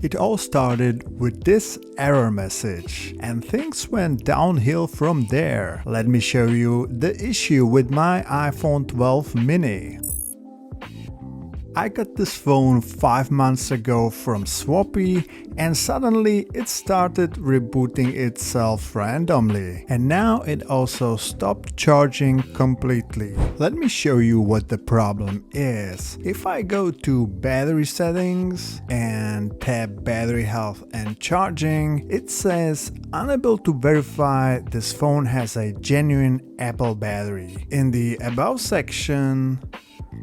It all started with this error message, and things went downhill from there. Let me show you the issue with my iPhone 12 mini. I got this phone 5 months ago from Swappie, and suddenly it started rebooting itself randomly. And now it also stopped charging completely. Let me show you what the problem is. If I go to battery settings and tap battery health and charging, it says unable to verify this phone has a genuine Apple battery. In the About section,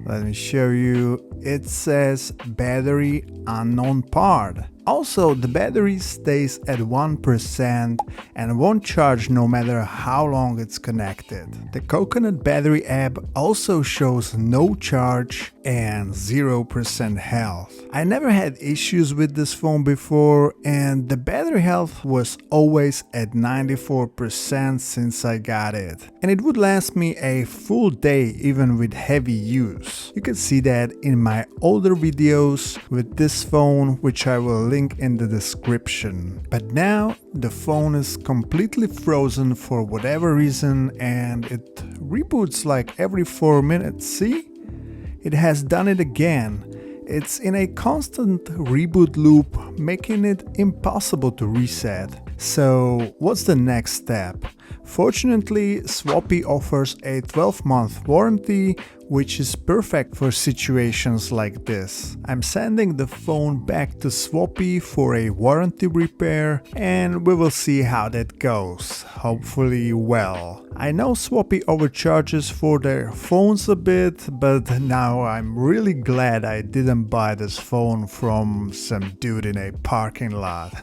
let me show you, it says battery unknown part. Also, the battery stays at 1% and won't charge no matter how long it's connected. The Coconut Battery app also shows no charge and 0% health. I never had issues with this phone before, and the battery health was always at 94% since I got it. And it would last me a full day even with heavy use. You can see that in my older videos with this phone, which I will link in the description. But now the phone is completely frozen for whatever reason, and it reboots like every 4 minutes. See? It has done it again. It's in a constant reboot loop, making it impossible to reset. So what's the next step? Fortunately, Swappie offers a 12-month warranty, which is perfect for situations like this. I'm sending the phone back to Swappie for a warranty repair, and we will see how that goes. Hopefully well. I know Swappie overcharges for their phones a bit, but now I'm really glad I didn't buy this phone from some dude in a parking lot.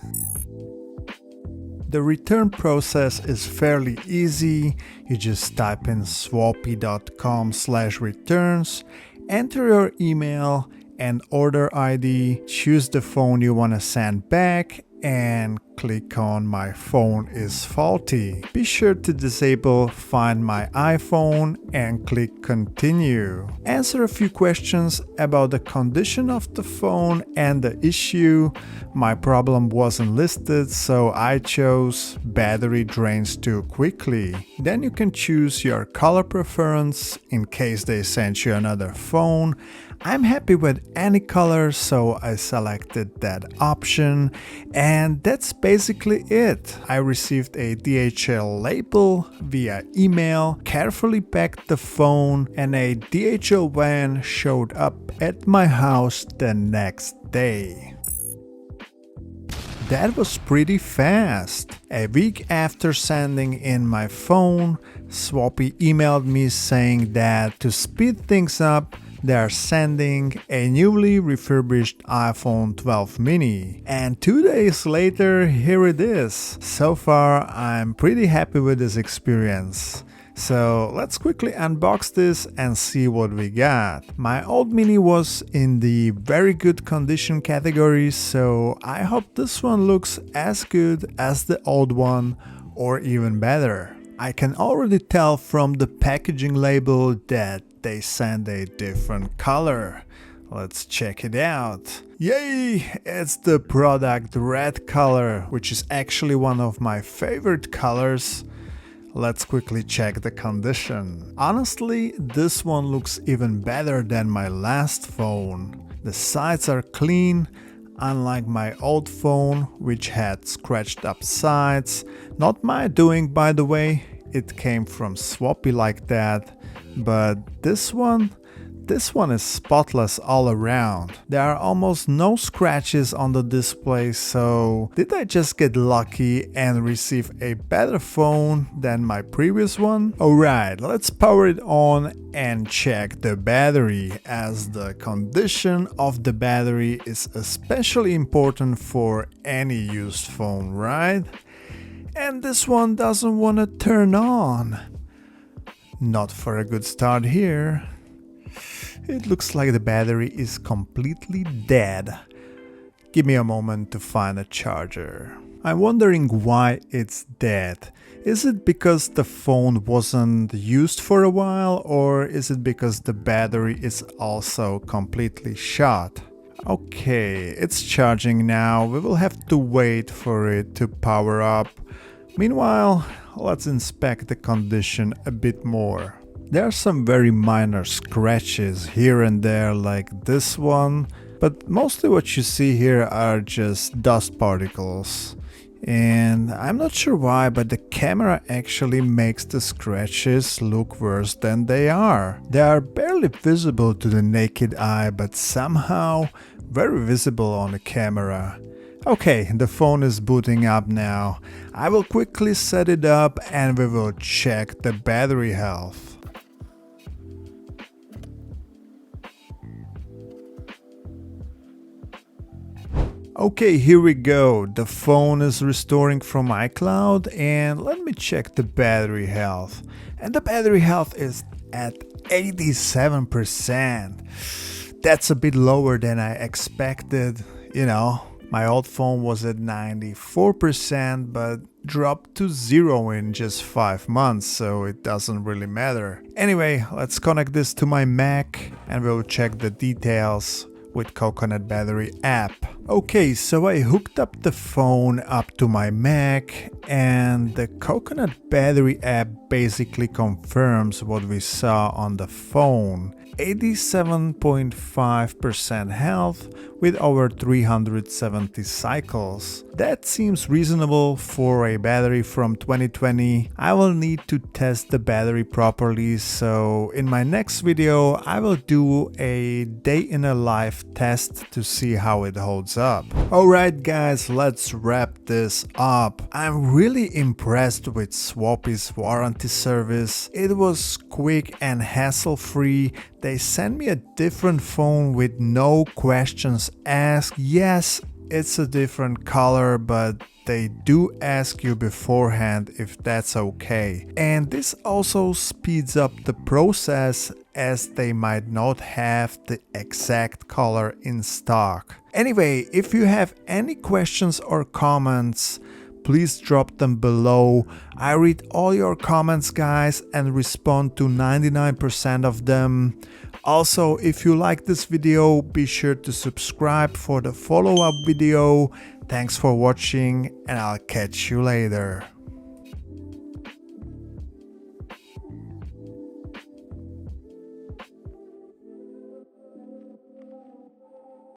The return process is fairly easy. You just type in swappie.com/returns, enter your email and order ID, choose the phone you want to send back, and click on My phone is faulty. Be sure to disable Find My iPhone and click Continue. Answer a few questions about the condition of the phone and the issue. My problem wasn't listed, so I chose battery drains too quickly. Then you can choose your color preference in case they send you another phone. I'm happy with any color, so I selected that option, and that's basically it. I received a DHL label via email, carefully packed the phone, and a DHL van showed up at my house the next day. That was pretty fast. A week after sending in my phone, Swappie emailed me saying that to speed things up, they are sending a newly refurbished iPhone 12 mini. And 2 days later, here it is. So far, I'm pretty happy with this experience. So let's quickly unbox this and see what we got. My old mini was in the very good condition category, so I hope this one looks as good as the old one or even better. I can already tell from the packaging label that they sent a different color. Let's check it out. Yay! It's the product red color, which is actually one of my favorite colors. Let's quickly check the condition. Honestly, this one looks even better than my last phone. The sides are clean, unlike my old phone, which had scratched up sides. Not my doing, by the way. It came from Swappie like that. But this one is spotless all around. There are almost no scratches on the display, so did I just get lucky and receive a better phone than my previous one? Alright, let's power it on and check the battery, as the condition of the battery is especially important for any used phone, right? And this one doesn't want to turn on. Not for a good start here. It looks like the battery is completely dead. Give me a moment to find a charger. I'm wondering why it's dead. Is it because the phone wasn't used for a while, or is it because the battery is also completely shot? Okay, it's charging now. We will have to wait for it to power up. Meanwhile, let's inspect the condition a bit more. There are some very minor scratches here and there like this one, but mostly what you see here are just dust particles. And I'm not sure why, but the camera actually makes the scratches look worse than they are. They are barely visible to the naked eye, but somehow very visible on the camera. Okay, the phone is booting up now. I will quickly set it up and we will check the battery health. Okay, here we go. The phone is restoring from iCloud and let me check the battery health. And the battery health is at 87%. That's a bit lower than I expected. You know, my old phone was at 94% but dropped to 0 in just 5 months, so it doesn't really matter. Anyway, let's connect this to my Mac and we'll check the details with Coconut Battery app. Okay, so I hooked up the phone up to my Mac and the Coconut Battery app basically confirms what we saw on the phone. 87.5% health with over 370 cycles. That seems reasonable for a battery from 2020. I will need to test the battery properly, so in my next video I will do a day in a life test to see how it holds up. Alright guys, let's wrap this up. I'm really impressed with Swappie's warranty service. It was quick and hassle-free. They sent me a different phone with no questions asked. Yes, it's a different color, but they do ask you beforehand if that's okay. And this also speeds up the process as they might not have the exact color in stock. Anyway, if you have any questions or comments, please drop them below. I read all your comments, guys, and respond to 99% of them. Also, if you like this video, be sure to subscribe for the follow-up video. Thanks for watching and I'll catch you later.